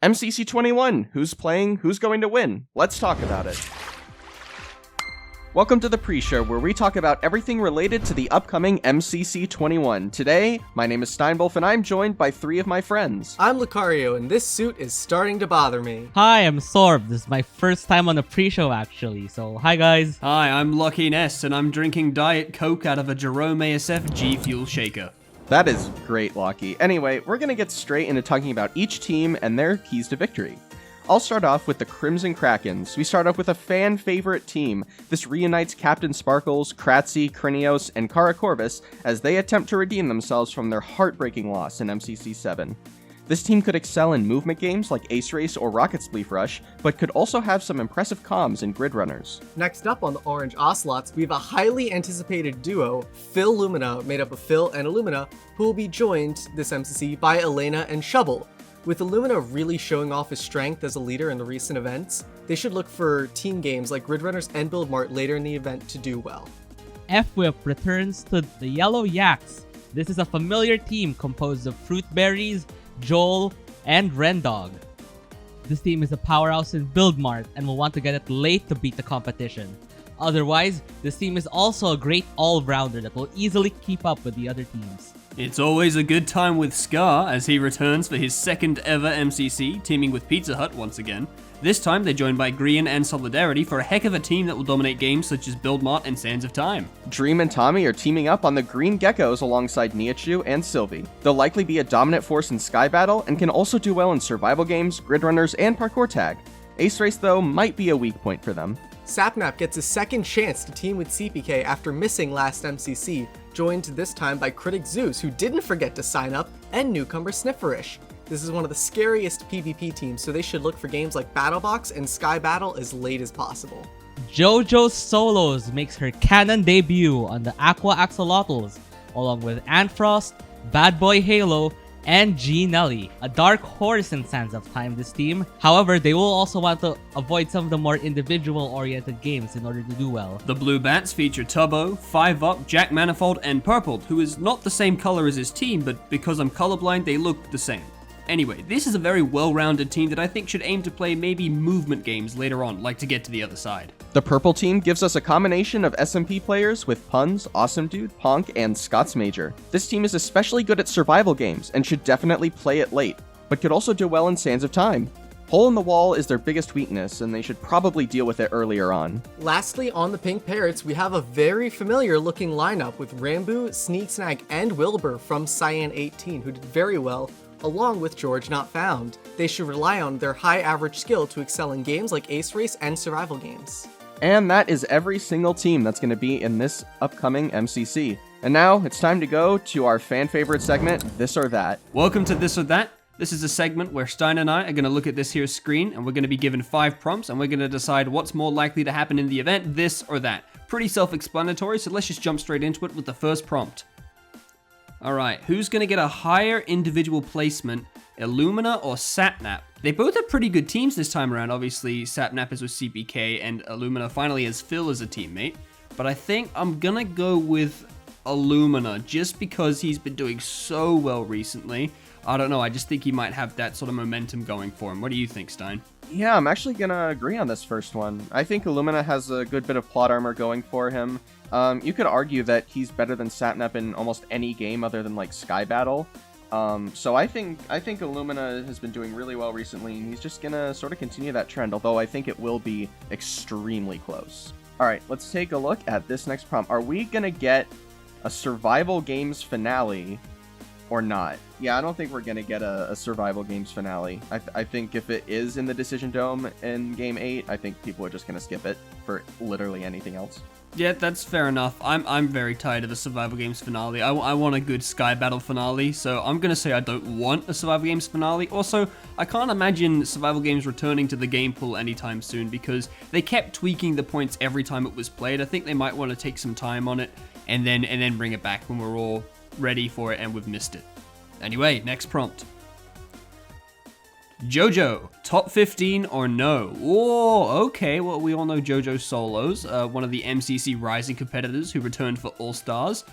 MCC 21, who's playing, who's going to win? Let's talk about it. Welcome to the pre-show, where we talk about everything related to the upcoming MCC 21. Today, my name is Stein, and I'm joined by three of my friends. I'm Lucario, and this suit is starting to bother me. Hi, I'm Sorb. This is my first time on the pre-show, actually, so hi guys. Hi, I'm Lockie and I'm drinking Diet Coke out of a Jerome ASF G Fuel shaker. That is great, Lockie. Anyway, we're going to get straight into talking about each team and their keys to victory. I'll start off with the Crimson Krakens. We start off with a fan favorite team. This reunites Captain Sparkles, Kratzy, Krinios, and Kara Corvus as they attempt to redeem themselves from their heartbreaking loss in MCC 7. This team could excel in movement games like Ace Race or Rocket Spleef Rush, but could also have some impressive comms in Grid Runners. Next up on the Orange Ocelots, we have a highly anticipated duo, Phil Lumina, made up of Phil and Illumina, who will be joined this MCC by Elena and Shovel. With Illumina really showing off his strength as a leader in the recent events, they should look for team games like Grid Runners and Build Mart later in the event to do well. F-Whip returns to the Yellow Yaks. This is a familiar team composed of Fruit Berries, Joel, and Rendog. This team is a powerhouse in Build Mart and will want to get it late to beat the competition. Otherwise, this team is also a great all-rounder that will easily keep up with the other teams. It's always a good time with Scar as he returns for his second ever MCC, teaming with Pizza Hut once again. This time they're joined by Grian and Solidarity for a heck of a team that will dominate games such as Build Mart and Sands of Time. Dream and Tommy are teaming up on the Green Geckos alongside Niachu and Sylvie. They'll likely be a dominant force in Sky Battle and can also do well in survival games, Grid Runners, and Parkour Tag. Ace Race, though, might be a weak point for them. Sapnap gets a second chance to team with CPK after missing last MCC, joined this time by Critic Zeus, who didn't forget to sign up, and newcomer Snifferish. This is one of the scariest PvP teams, so they should look for games like BattleBox and Sky Battle as late as possible. JoJo Solos makes her canon debut on the Aqua Axolotls, along with Antfrost, Bad Boy Halo, and G Nelly, a dark horse in Sands of Time, this team. However, they will also want to avoid some of the more individual-oriented games in order to do well. The Blue Bats feature Tubbo, 5UP, Jack Manifold, and Purple, who is not the same color as his team, but because I'm colorblind, they look the same. Anyway, this is a very well-rounded team that I think should aim to play maybe movement games later on, like to get to the other side. The purple team gives us a combination of SMP players with Puns, Awesome Dude, Ponk, and Scots Major. This team is especially good at survival games and should definitely play it late, but could also do well in Sands of Time. Hole in the Wall is their biggest weakness, and they should probably deal with it earlier on. Lastly, on the Pink Parrots, we have a very familiar looking lineup with Rambo, Sneak Snag, and Wilbur from Cyan 18, who did very well, along with George Not Found. They should rely on their high average skill to excel in games like Ace Race and survival games. And that is every single team that's going to be in this upcoming MCC. And now, it's time to go to our fan favorite segment, This or That. Welcome to This or That. This is a segment where Stein and I are going to look at this here screen, and we're going to be given 5 prompts, and we're going to decide what's more likely to happen in the event, this or that. Pretty self-explanatory, so let's just jump straight into it with the first prompt. Alright, who's going to get a higher individual placement, Illumina or Sapnap? They both have pretty good teams this time around. Obviously, Sapnap is with CPK and Illumina finally has Phil as a teammate. But I think I'm going to go with Illumina just because he's been doing so well recently. I don't know, I just think he might have that sort of momentum going for him. What do you think, Stein? Yeah, I'm actually going to agree on this first one. I think Illumina has a good bit of plot armor going for him. You could argue that he's better than Sapnap in almost any game other than like Sky Battle. So I think Illumina has been doing really well recently, and he's just gonna sort of continue that trend, although I think it will be extremely close. Alright, let's take a look at this next prompt. Are we gonna get a survival games finale or not? Yeah, I don't think we're gonna get a survival games finale. I think if it is in the Decision Dome in Game 8, I think people are just gonna skip it for literally anything else. Yeah, that's fair enough. I'm very tired of a survival games finale. I want a good Sky Battle finale, so I'm gonna say I don't want a survival games finale. Also, I can't imagine survival games returning to the game pool anytime soon because they kept tweaking the points every time it was played. I think they might want to take some time on it and then bring it back when we're all ready for it and we've missed it. Anyway, next prompt. JoJo, top 15 or no? Oh, okay, well, we all know JoJo Solos, one of the MCC Rising competitors who returned for All-Stars.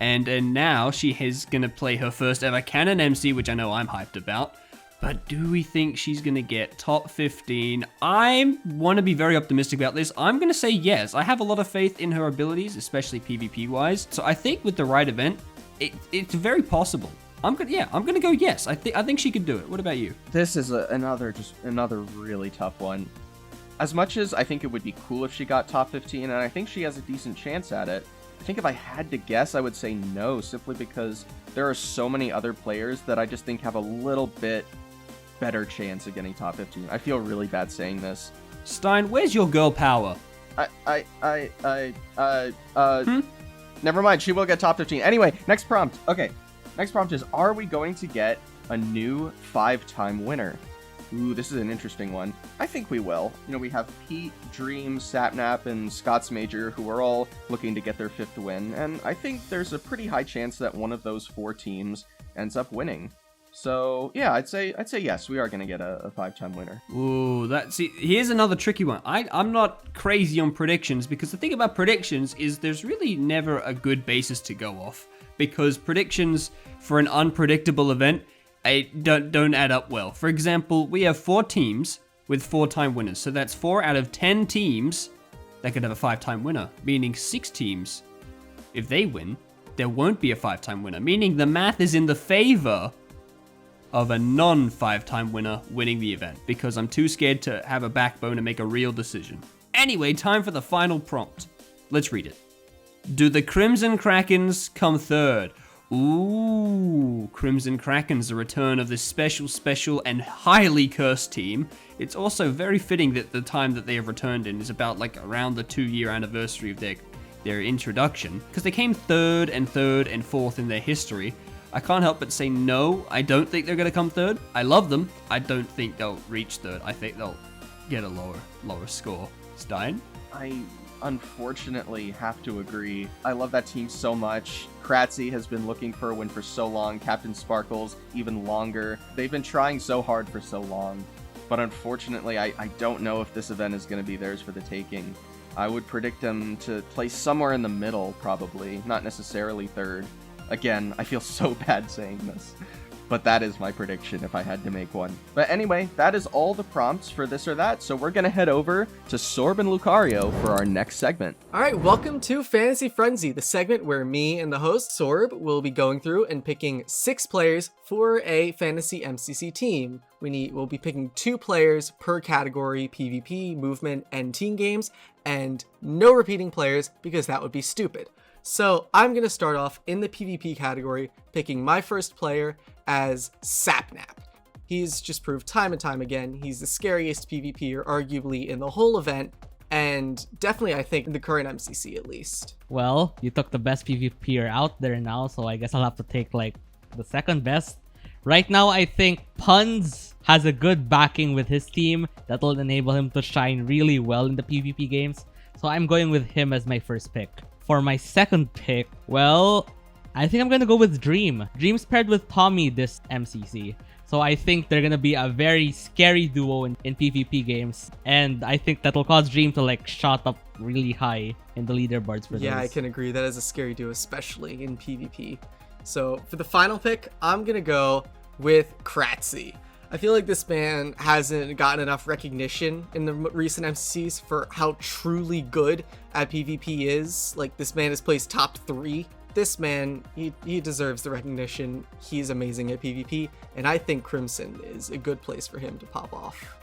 And now she is going to play her first ever canon MC, which I know I'm hyped about. But do we think she's going to get top 15? I want to be very optimistic about this. I'm going to say yes. I have a lot of faith in her abilities, especially PvP-wise. So I think with the right event, it's very possible. I'm gonna go yes. I think she could do it. What about you? This is another really tough one. As much as I think it would be cool if she got top 15, and I think she has a decent chance at it, I think if I had to guess, I would say no, simply because there are so many other players that I just think have a little bit better chance of getting top 15. I feel really bad saying this. Stein, where's your girl power? Never mind, she will get top 15. Anyway, next prompt. Okay, next prompt is, are we going to get a new 5-time winner? Ooh, this is an interesting one. I think we will. You know, we have Pete, Dream, Sapnap, and Scott's Major, who are all looking to get their 5th win, and I think there's a pretty high chance that one of those 4 teams ends up winning. So, yeah, I'd say yes, we are going to get a 5-time winner. Ooh, here's another tricky one. I'm not crazy on predictions, because the thing about predictions is there's really never a good basis to go off, because predictions for an unpredictable event don't add up well. For example, we have 4 teams with 4-time winners, so that's 4 out of 10 teams that could have a 5-time winner, meaning 6 teams, if they win, there won't be a 5-time winner, meaning the math is in the favor of a non-5-time winner winning the event, because I'm too scared to have a backbone and make a real decision. Anyway, time for the final prompt. Let's read it. Do the Crimson Krakens come 3rd? Ooh, Crimson Krakens, the return of this special and highly cursed team. It's also very fitting that the time that they have returned in is about like around the 2-year anniversary of their introduction, because they came 3rd and 4th in their history. I can't help but say no, I don't think they're going to come 3rd. I love them. I don't think they'll reach 3rd. I think they'll get a lower score. Stein? I unfortunately have to agree. I love that team so much. Kratzy has been looking for a win for so long. Captain Sparkles even longer. They've been trying so hard for so long. But unfortunately, I don't know if this event is going to be theirs for the taking. I would predict them to place somewhere in the middle, probably. Not necessarily 3rd. Again, I feel so bad saying this, but that is my prediction if I had to make one. But anyway, that is all the prompts for this or that, so we're going to head over to Sorb and Lucario for our next segment. Alright, welcome to Fantasy Frenzy, the segment where me and the host, Sorb, will be going through and picking 6 players for a Fantasy MCC team. We'll be picking 2 players per category, PvP, movement, and team games, and no repeating players because that would be stupid. So I'm going to start off in the PvP category, picking my first player as Sapnap. He's just proved time and time again, he's the scariest PvPer arguably in the whole event, and definitely I think in the current MCC at least. Well, you took the best PvPer out there now, so I guess I'll have to take like the second best. Right now, I think Puns has a good backing with his team that will enable him to shine really well in the PvP games, so I'm going with him as my first pick. For my second pick, well, I think I'm going to go with Dream. Dream's paired with Tommy this MCC. So I think they're going to be a very scary duo in PvP games. And I think that'll cause Dream to like shot up really high in the leaderboards for Yeah, those. I can agree. That is a scary duo, especially in PvP. So for the final pick, I'm going to go with Kratzy. I feel like this man hasn't gotten enough recognition in the recent MCCs for how truly good at PvP is. Like, this man has placed top 3. This man, he deserves the recognition. He's amazing at PvP, and I think Crimson is a good place for him to pop off.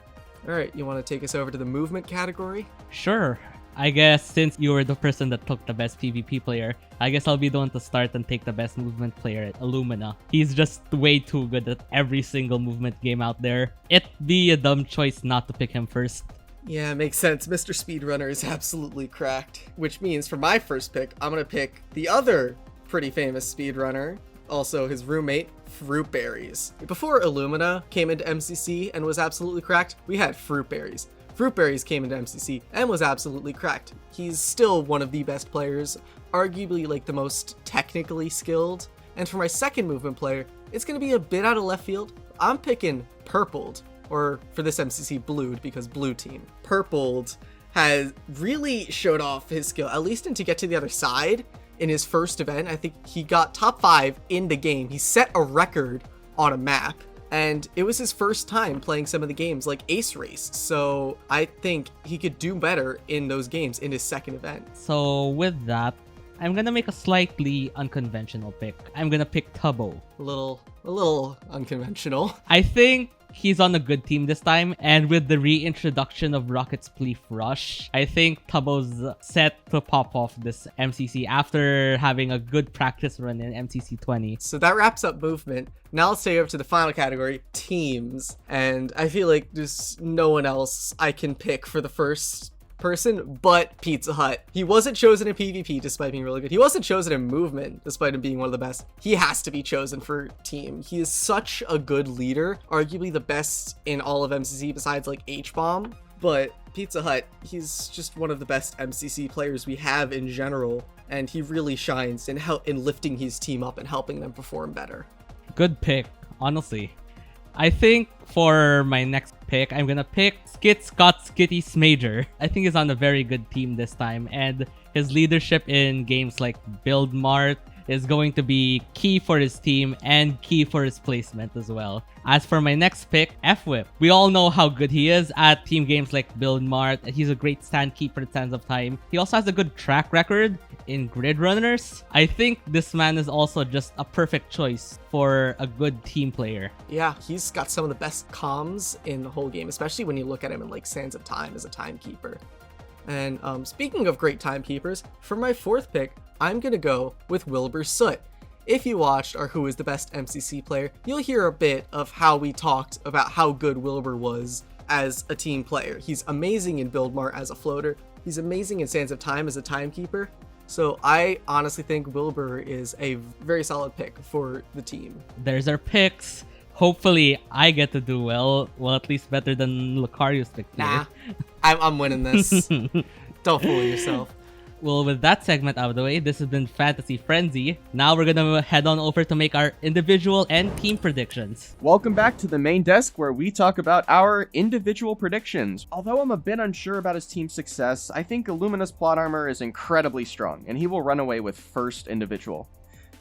All right, you want to take us over to the movement category? Sure. I guess since you were the person that took the best PvP player, I guess I'll be the one to start and take the best movement player at Illumina. He's just way too good at every single movement game out there. It'd be a dumb choice not to pick him first. Yeah, it makes sense. Mr. Speedrunner is absolutely cracked. Which means for my first pick, I'm going to pick the other pretty famous speedrunner, also his roommate, Fruitberries. Before Illumina came into MCC and was absolutely cracked, we had Fruitberries. Fruitberries came into MCC and was absolutely cracked. He's still one of the best players, arguably like the most technically skilled. And for my second movement player, it's going to be a bit out of left field. I'm picking Purpled, or for this MCC, Blued, because Blue Team. Purpled has really showed off his skill, at least in To Get to the Other Side. In his first event, I think he got top 5 in the game. He set a record on a map, And it was his first time playing some of the games like Ace Race, so I think he could do better in those games in his second event. So with that, I'm gonna make a slightly unconventional pick. I'm gonna pick Tubbo. A little unconventional. I think he's on a good team this time, and with the reintroduction of Rocket's Pleaf Rush, I think Tubbo's set to pop off this MCC after having a good practice run in MCC 20. So that wraps up movement. Now let's take over to the final category, teams. And I feel like there's no one else I can pick for the first person but Pizza Hut. He wasn't chosen in PvP despite being really good. He wasn't chosen in movement despite him being one of the best. He has to be chosen for team. He is such a good leader, arguably the best in all of MCC besides like H-Bomb. But Pizza Hut, he's just one of the best MCC players we have in general, and he really shines in lifting his team up and helping them perform better. Good pick, honestly. I think for my next pick, I'm gonna pick Skit Scott Skitty Smager. I think he's on a very good team this time, and his leadership in games like Build Mart is going to be key for his team and key for his placement as well. As for my next pick, F-Whip. We all know how good he is at team games like Build Mart. He's a great stand keeper at Sands of Time. He also has a good track record in Grid Runners. I think this man is also just a perfect choice for a good team player. Yeah, he's got some of the best comms in the whole game, especially when you look at him in like Sands of Time as a timekeeper. And speaking of great timekeepers, for my fourth pick, I'm gonna go with Wilbur Soot. If you watched our Who is the Best MCC player, you'll hear a bit of how we talked about how good Wilbur was as a team player. He's amazing in Build Mart as a floater. He's amazing in Sands of Time as a timekeeper. So I honestly think Wilbur is a very solid pick for the team. There's our picks. Hopefully, I get to do well. Well, at least better than Lucario's pick here. Nah, I'm winning this. Don't fool yourself. Well, with that segment out of the way, this has been Fantasy Frenzy. Now we're gonna head on over to make our individual and team predictions. Welcome back to the main desk where we talk about our individual predictions. Although I'm a bit unsure about his team's success, I think Illumina's plot armor is incredibly strong, and he will run away with first individual.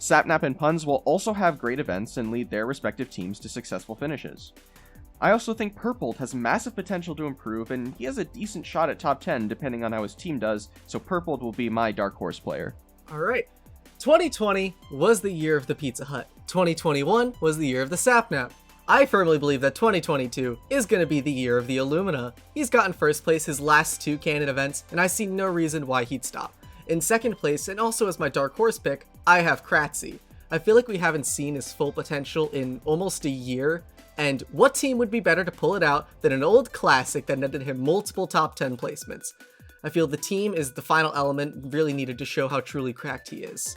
Sapnap and Puns will also have great events and lead their respective teams to successful finishes. I also think Purpled has massive potential to improve, and he has a decent shot at top 10 depending on how his team does, so Purpled will be my dark horse player. Alright, 2020 was the year of the Pizza Hut. 2021 was the year of the Sapnap. I firmly believe that 2022 is going to be the year of the Illumina. He's gotten first place his last two canon events, and I see no reason why he'd stop. In second place, and also as my dark horse pick, I have Kratzy. I feel like we haven't seen his full potential in almost a year, and what team would be better to pull it out than an old classic that netted him multiple top 10 placements? I feel the team is the final element really needed to show how truly cracked he is.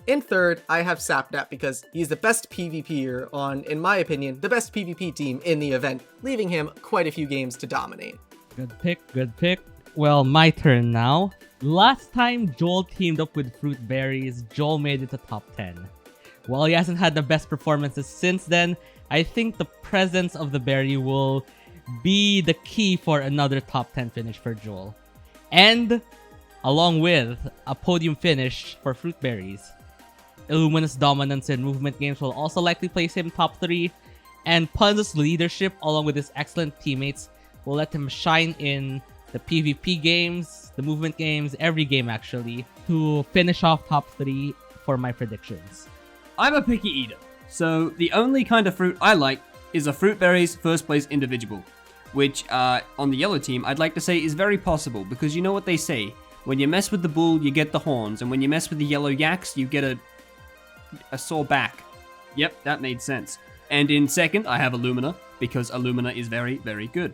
In third, I have Sapnap because he's the best PvPer on, in my opinion, the best PvP team in the event, leaving him quite a few games to dominate. Good pick, good pick. Well, my turn now. Last time Joel teamed up with Fruit Berries, Joel made it to top 10. While he hasn't had the best performances since then, I think the presence of the berry will be the key for another top 10 finish for Joel. And along with a podium finish for Fruit Berries. Illumina's dominance in movement games will also likely place him top 3, and Pun's leadership along with his excellent teammates will let him shine in the PvP games, the movement games, every game actually, to finish off top 3 for my predictions. I'm a picky eater, so the only kind of fruit I like is a Fruit Berries first place individual, which on the yellow team I'd like to say is very possible, because you know what they say, when you mess with the bull you get the horns, and when you mess with the yellow yaks you get a sore back. Yep, that made sense. And in second I have Illumina, because Illumina is very, very good.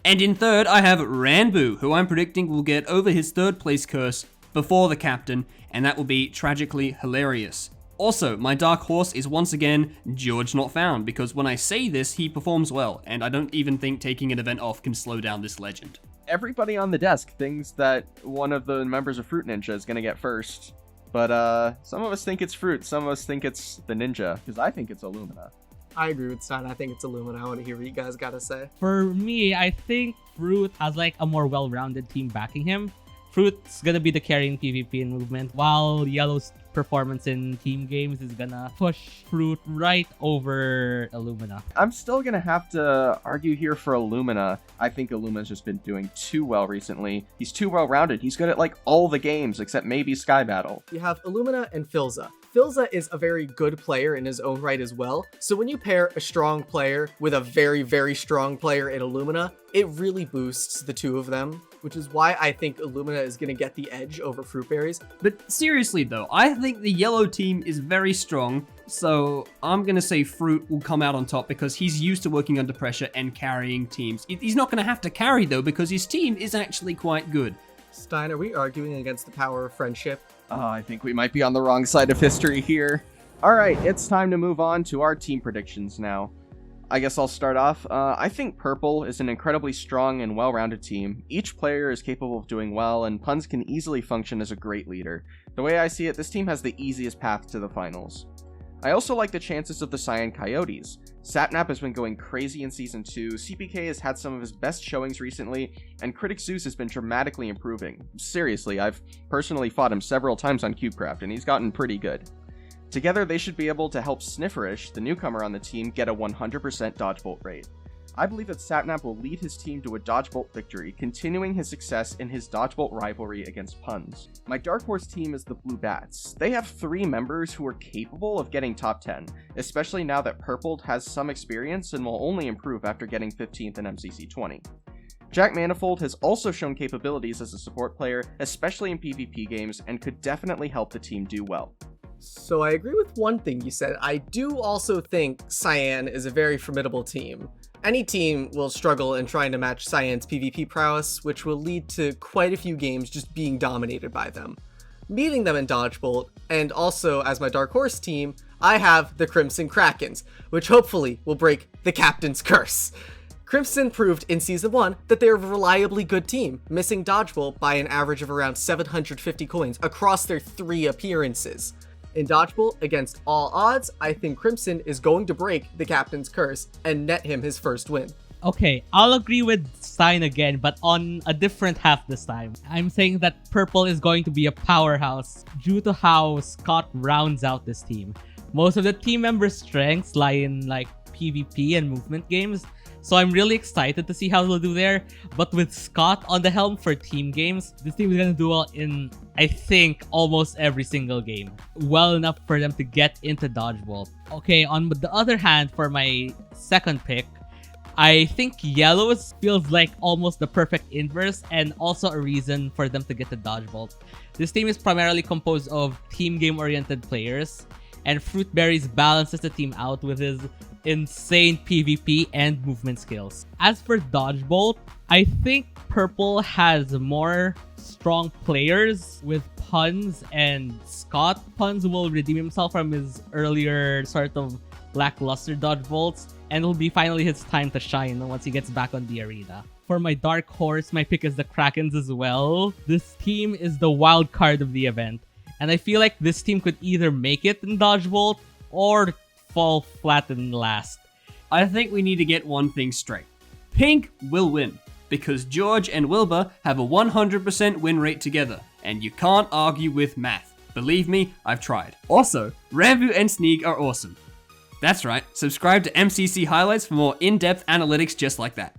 And in third I have Ranboo, who I'm predicting will get over his third place curse before the captain, and that will be tragically hilarious. Also, my dark horse is once again George Not Found, because when I say this, he performs well, and I don't even think taking an event off can slow down this legend. Everybody on the desk thinks that one of the members of Fruit Ninja is going to get first, but some of us think it's Fruit, some of us think it's the Ninja, because I think it's Illumina. I agree with Stein. I think it's Illumina. I want to hear what you guys gotta say. For me, I think Fruit has like a more well-rounded team backing him. Fruit's gonna be the carrying PvP in movement, while Yellow's performance in team games is gonna push Fruit right over Illumina. I'm still gonna have to argue here for Illumina. I think Illumina's just been doing too well recently. He's too well-rounded. He's good at like all the games except maybe Sky Battle. You have Illumina and Filza. Filza is a very good player in his own right as well, so when you pair a strong player with a very, very strong player in Illumina, it really boosts the two of them, which is why I think Illumina is going to get the edge over Fruit Berries. But seriously though, I think the yellow team is very strong, so I'm gonna say Fruit will come out on top because he's used to working under pressure and carrying teams. He's not gonna have to carry though because his team is actually quite good. Stein, are we arguing against the power of friendship? Oh, I think we might be on the wrong side of history here. Alright, it's time to move on to our team predictions now. I guess I'll start off. I think Purple is an incredibly strong and well-rounded team. Each player is capable of doing well, and Puns can easily function as a great leader. The way I see it, this team has the easiest path to the finals. I also like the chances of the Cyan Coyotes. Sapnap has been going crazy in Season 2, CPK has had some of his best showings recently, and Critic Zeus has been dramatically improving. Seriously, I've personally fought him several times on CubeCraft, and he's gotten pretty good. Together, they should be able to help Snifferish, the newcomer on the team, get a 100% dodge bolt rate. I believe that Sapnap will lead his team to a dodge bolt victory, continuing his success in his dodge bolt rivalry against Puns. My Dark Horse team is the Blue Bats. They have 3 members who are capable of getting top 10, especially now that Purple has some experience and will only improve after getting 15th in MCC 20. Jack Manifold has also shown capabilities as a support player, especially in PvP games, and could definitely help the team do well. So I agree with one thing you said. I do also think Cyan is a very formidable team. Any team will struggle in trying to match Cyan's PvP prowess, which will lead to quite a few games just being dominated by them. Beating them in Dodgebolt, and also as my Dark Horse team, I have the Crimson Krakens, which hopefully will break the captain's curse. Crimson proved in Season 1 that they're a reliably good team, missing Dodgebolt by an average of around 750 coins across their 3 appearances. In Dodgebolt, against all odds, I think Crimson is going to break the captain's curse and net him his first win. Okay, I'll agree with Stein again, but on a different half this time. I'm saying that Purple is going to be a powerhouse due to how Scott rounds out this team. Most of the team members' strengths lie in like PvP and movement games, so I'm really excited to see how they'll do there. But with Scott on the helm for team games, this team is going to do well in, I think, almost every single game. Well enough for them to get into Dodgebolt. Okay, on the other hand, for my second pick, I think Yellow feels like almost the perfect inverse and also a reason for them to get to Dodgebolt. This team is primarily composed of team game-oriented players, and Fruit Berries balances the team out with his insane PvP and movement skills. As for Dodgebolt, I think Purple has more strong players with Puns and Scott. Puns will redeem himself from his earlier sort of lackluster Dodgebolts, and it'll be finally his time to shine once he gets back on the arena. For my Dark Horse, my pick is the Krakens as well. This team is the wild card of the event, and I feel like this team could either make it in Dodgebolt or fall flat in last. I think we need to get one thing straight. Pink will win, because George and Wilbur have a 100% win rate together, and you can't argue with math. Believe me, I've tried. Also, Rambu and Sneak are awesome. That's right, subscribe to MCC Highlights for more in-depth analytics just like that.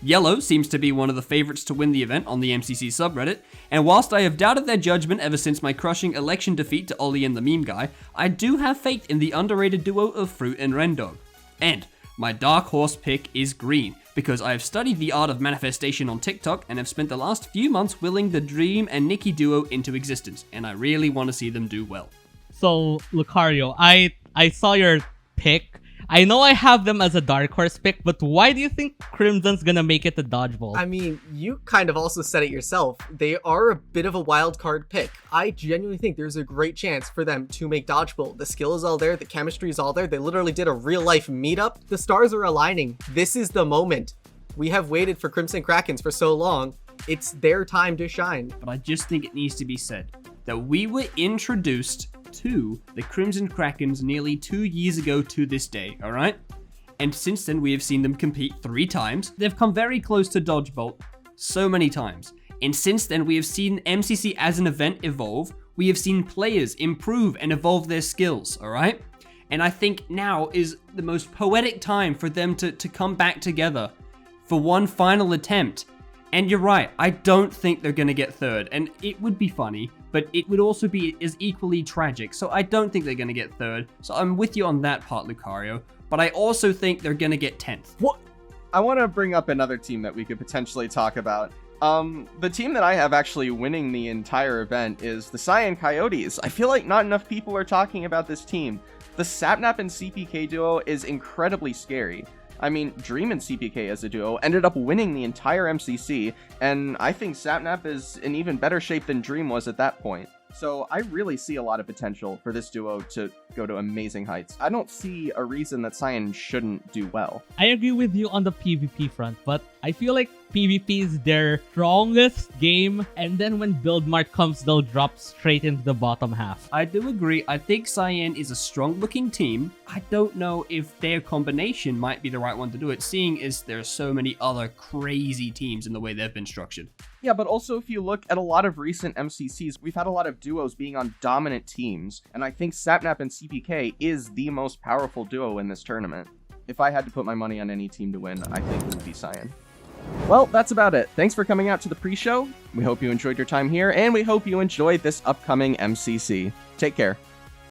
Yellow seems to be one of the favorites to win the event on the MCC subreddit, and whilst I have doubted their judgment ever since my crushing election defeat to Ollie and the Meme Guy, I do have faith in the underrated duo of Fruit and Rendog. And my Dark Horse pick is Green, because I have studied the art of manifestation on TikTok and have spent the last few months willing the Dream and Nikki duo into existence, and I really want to see them do well. So, Lucario, I saw your pick. I know I have them as a Dark Horse pick, but why do you think Crimson's gonna make it to Dodgeball? I mean, you kind of also said it yourself. They are a bit of a wild card pick. I genuinely think there's a great chance for them to make Dodgeball. The skill is all there, the chemistry is all there. They literally did a real life meetup. The stars are aligning. This is the moment. We have waited for Crimson Krakens for so long. It's their time to shine. But I just think it needs to be said that we were introduced to the Crimson Krakens nearly 2 years ago to this day, alright? And since then we have seen them compete 3 times. They've come very close to Dodgebolt so many times. And since then we have seen MCC as an event evolve. We have seen players improve and evolve their skills, alright? And I think now is the most poetic time for them to come back together for one final attempt. And you're right, I don't think they're going to get third. And it would be funny, but it would also be as equally tragic. So I don't think they're going to get third. So I'm with you on that part, Lucario. But I also think they're going to get 10th. What? I want to bring up another team that we could potentially talk about. The team that I have actually winning the entire event is the Cyan Coyotes. I feel like not enough people are talking about this team. The Sapnap and CPK duo is incredibly scary. I mean, Dream and CPK as a duo ended up winning the entire MCC, and I think Sapnap is in even better shape than Dream was at that point. So I really see a lot of potential for this duo to go to amazing heights. I don't see a reason that Cyan shouldn't do well. I agree with you on the PvP front, but I feel like PvP is their strongest game, and then when Build Mart comes, they'll drop straight into the bottom half. I do agree. I think Cyan is a strong-looking team. I don't know if their combination might be the right one to do it, seeing as there's so many other crazy teams in the way they've been structured. Yeah, but also if you look at a lot of recent MCCs, we've had a lot of duos being on dominant teams, and I think Sapnap and CPK is the most powerful duo in this tournament. If I had to put my money on any team to win, I think it would be Cyan. Well, that's about it. Thanks for coming out to the pre-show. We hope you enjoyed your time here, and we hope you enjoyed this upcoming MCC. Take care.